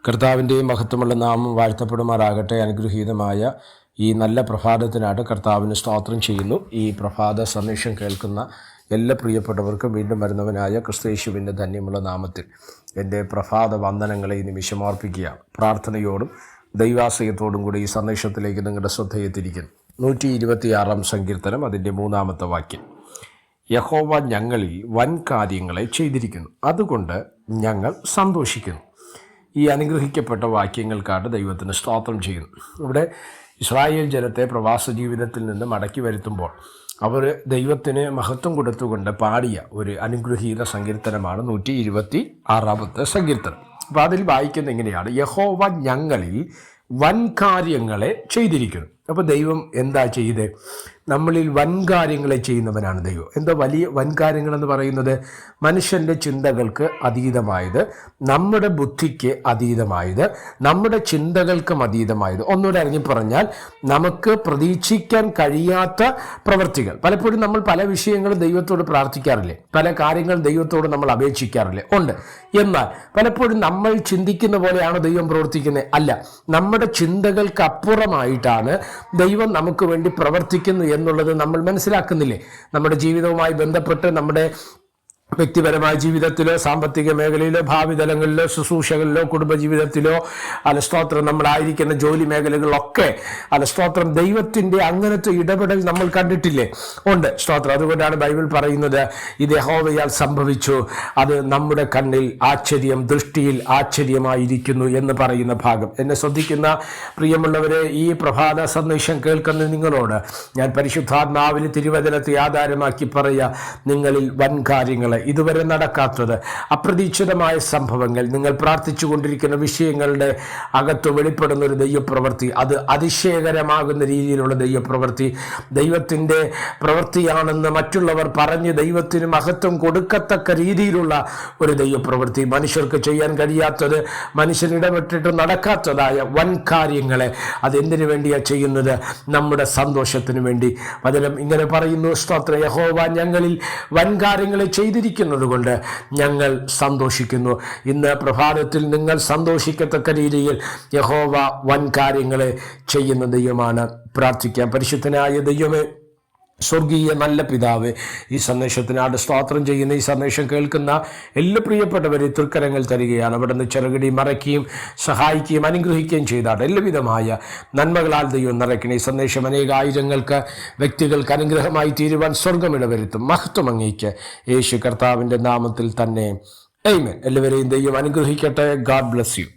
കർത്താവിൻ്റെ മഹത്വമുള്ള നാമം വാഴ്ത്തപ്പെടുമാറാകട്ടെ. അനുഗ്രഹീതമായ ഈ നല്ല പ്രഭാതത്തിനായിട്ട് കർത്താവിന് സ്തോത്രം ചെയ്യുന്നു. ഈ പ്രഭാത സന്ദേശം കേൾക്കുന്ന എല്ലാ പ്രിയപ്പെട്ടവർക്കും വീണ്ടും വരുന്നവനായ ക്രിസ്തുയേശുവിൻ്റെ ധന്യമുള്ള നാമത്തിൽ എൻ്റെ പ്രഭാത വന്ദനങ്ങളെ ഈ നിമിഷം അർപ്പിക്കുകയാണ്. പ്രാർത്ഥനയോടും ദൈവാശ്രയത്തോടും കൂടി ഈ സന്ദേശത്തിലേക്ക് നിങ്ങളുടെ ശ്രദ്ധയെ തിരിക്കുന്നു. 126 സങ്കീർത്തനം അതിൻ്റെ 3-ാമത്തെ വാക്യം. യഹോവ ഞങ്ങളിൽ വൻ കാര്യങ്ങളെ ചെയ്തിരിക്കുന്നു, അതുകൊണ്ട് ഞങ്ങൾ സന്തോഷിക്കുന്നു. ഈ അനുഗ്രഹിക്കപ്പെട്ട വാക്യങ്ങൾക്കായിട്ട് ദൈവത്തിന് സ്തോത്രം ചെയ്യുന്നു. ഇവിടെ ഇസ്രായേൽ ജനത്തെ പ്രവാസ ജീവിതത്തിൽ നിന്ന് മടക്കി വരുത്തുമ്പോൾ അവർ ദൈവത്തിന് മഹത്വം കൊടുത്തുകൊണ്ട് പാടിയ ഒരു അനുഗ്രഹീത സങ്കീർത്തനമാണ് 126 സങ്കീർത്തനം. അപ്പോൾ അതിൽ വായിക്കുന്ന എങ്ങനെയാണ്? യഹോവ ഞങ്ങളിൽ വൻ കാര്യങ്ങളെ ചെയ്തിരിക്കുന്നു. അപ്പോൾ ദൈവം എന്താ ചെയ്തത്? നമ്മളിൽ വൻകാര്യങ്ങളെ ചെയ്യുന്നവനാണ് ദൈവം. എന്താ വലിയ വൻകാര്യങ്ങളെന്ന് പറയുന്നത്? മനുഷ്യൻ്റെ ചിന്തകൾക്ക് അതീതമായത്, നമ്മുടെ ബുദ്ധിക്ക് അതീതമായത്, നമ്മുടെ ചിന്തകൾക്കും അതീതമായത്. ഒന്നുകൂടെ ഇറങ്ങി പറഞ്ഞാൽ നമുക്ക് പ്രതീക്ഷിക്കാൻ കഴിയാത്ത പ്രവൃത്തികൾ. പലപ്പോഴും നമ്മൾ പല വിഷയങ്ങളും ദൈവത്തോട് പ്രാർത്ഥിക്കാറില്ലേ? പല കാര്യങ്ങളും ദൈവത്തോട് നമ്മൾ അപേക്ഷിക്കാറില്ലേ? ഉണ്ട്. എന്നാൽ പലപ്പോഴും നമ്മൾ ചിന്തിക്കുന്ന പോലെയാണ് ദൈവം പ്രവർത്തിക്കുന്നത്? അല്ല. നമ്മുടെ ചിന്തകൾക്ക് അപ്പുറമായിട്ടാണ് ദൈവം നമുക്ക് വേണ്ടി പ്രവർത്തിക്കുന്നു എന്നുള്ളത് നമ്മൾ മനസ്സിലാക്കുന്നില്ലേ? നമ്മുടെ ജീവിതവുമായി ബന്ധപ്പെട്ട് നമ്മുടെ വ്യക്തിപരമായ ജീവിതത്തിലോ സാമ്പത്തിക മേഖലയിലോ ഭാവി തലങ്ങളിലോ ശുശ്രൂഷകളിലോ കുടുംബജീവിതത്തിലോ സ്തോത്രം നമ്മളായിരിക്കുന്ന ജോലി മേഖലകളിലൊക്കെ സ്തോത്രം ദൈവത്തിൻ്റെ അങ്ങനത്തെ ഇടപെടൽ നമ്മൾ കണ്ടിട്ടില്ലേ? ഉണ്ട്. സ്തോത്രം. അതുകൊണ്ടാണ് ബൈബിൾ പറയുന്നത്, ഇത് യഹോവയാൽ സംഭവിച്ചു, അത് നമ്മുടെ കണ്ണിൽ ആശ്ചര്യം, ദൃഷ്ടിയിൽ ആശ്ചര്യമായിരിക്കുന്നു എന്ന് പറയുന്ന ഭാഗം. എന്നെ ശ്രദ്ധിക്കുന്ന പ്രിയമുള്ളവരെ, ഈ പ്രഭാത സന്ദേശം കേൾക്കുന്ന നിങ്ങളോട് ഞാൻ പരിശുദ്ധാത്മാവിന് തിരുവചനത്തെ ആധാരമാക്കി പറയുക, നിങ്ങളിൽ വൻ കാര്യങ്ങളെ, ഇതുവരെ നടക്കാത്തത്, അപ്രതീക്ഷിതമായ സംഭവങ്ങൾ, നിങ്ങൾ പ്രാർത്ഥിച്ചു കൊണ്ടിരിക്കുന്ന വിഷയങ്ങളുടെ അകത്ത് വെളിപ്പെടുന്ന ഒരു ദൈവപ്രവൃത്തി, അത് അതിശയകരമാകുന്ന രീതിയിലുള്ള ദൈവപ്രവൃത്തി, ദൈവത്തിൻ്റെ പ്രവൃത്തിയാണെന്ന് മറ്റുള്ളവർ പറഞ്ഞ് ദൈവത്തിന് മഹത്വം കൊടുക്കത്തക്ക രീതിയിലുള്ള ഒരു ദൈവപ്രവൃത്തി, മനുഷ്യർക്ക് ചെയ്യാൻ കഴിയാത്തത്, മനുഷ്യൻ ഇടപെട്ടിട്ട് നടക്കാത്തതായ വൻ കാര്യങ്ങളെ അതെന്തിനു വേണ്ടിയാണ് ചെയ്യുന്നത്? നമ്മുടെ സന്തോഷത്തിന് വേണ്ടി. വചനം ഇങ്ങനെ പറയുന്നു, സ്തോത്രം, യഹോവ ഞങ്ങളിൽ വൻ കാര്യങ്ങളെ ചെയ്തിരിക്കുന്നത് കൊണ്ട് ഞങ്ങൾ സന്തോഷിക്കുന്നു. ഇന്ന് പ്രഭാതത്തിൽ നിങ്ങൾ സന്തോഷിക്കത്തക്ക രീതിയിൽ യഹോവ വൻ കാര്യങ്ങളെ ചെയ്യുന്ന ദൈവമാണ്. പ്രാർത്ഥിക്കാം. പരിശുദ്ധനായ ദൈവമേ, സ്വർഗീയ നല്ല പിതാവ്, ഈ സന്ദേശത്തിനാട് സ്തോത്രം ചെയ്യുന്ന, ഈ സന്ദേശം കേൾക്കുന്ന എല്ലാ പ്രിയപ്പെട്ടവരെ തൃക്കരങ്ങൾ തരികയാണ്. അവിടെ നിന്ന് ചെറുകടി മറയ്ക്കുകയും സഹായിക്കുകയും അനുഗ്രഹിക്കുകയും ചെയ്താട്ട് എല്ലാവിധമായ നന്മകളാൽ ദൈവം നിറയ്ക്കണം. ഈ സന്ദേശം അനേകായിരങ്ങൾക്ക് വ്യക്തികൾക്ക് അനുഗ്രഹമായി തീരുവാൻ സ്വർഗം ഇടവരുത്തും. മഹത്വം അങ്ങേക്ക് യേശു കർത്താവിൻ്റെ നാമത്തിൽ തന്നെ. ആമേൻ. എല്ലാവരെയും ദൈവം അനുഗ്രഹിക്കട്ടെ. God bless you.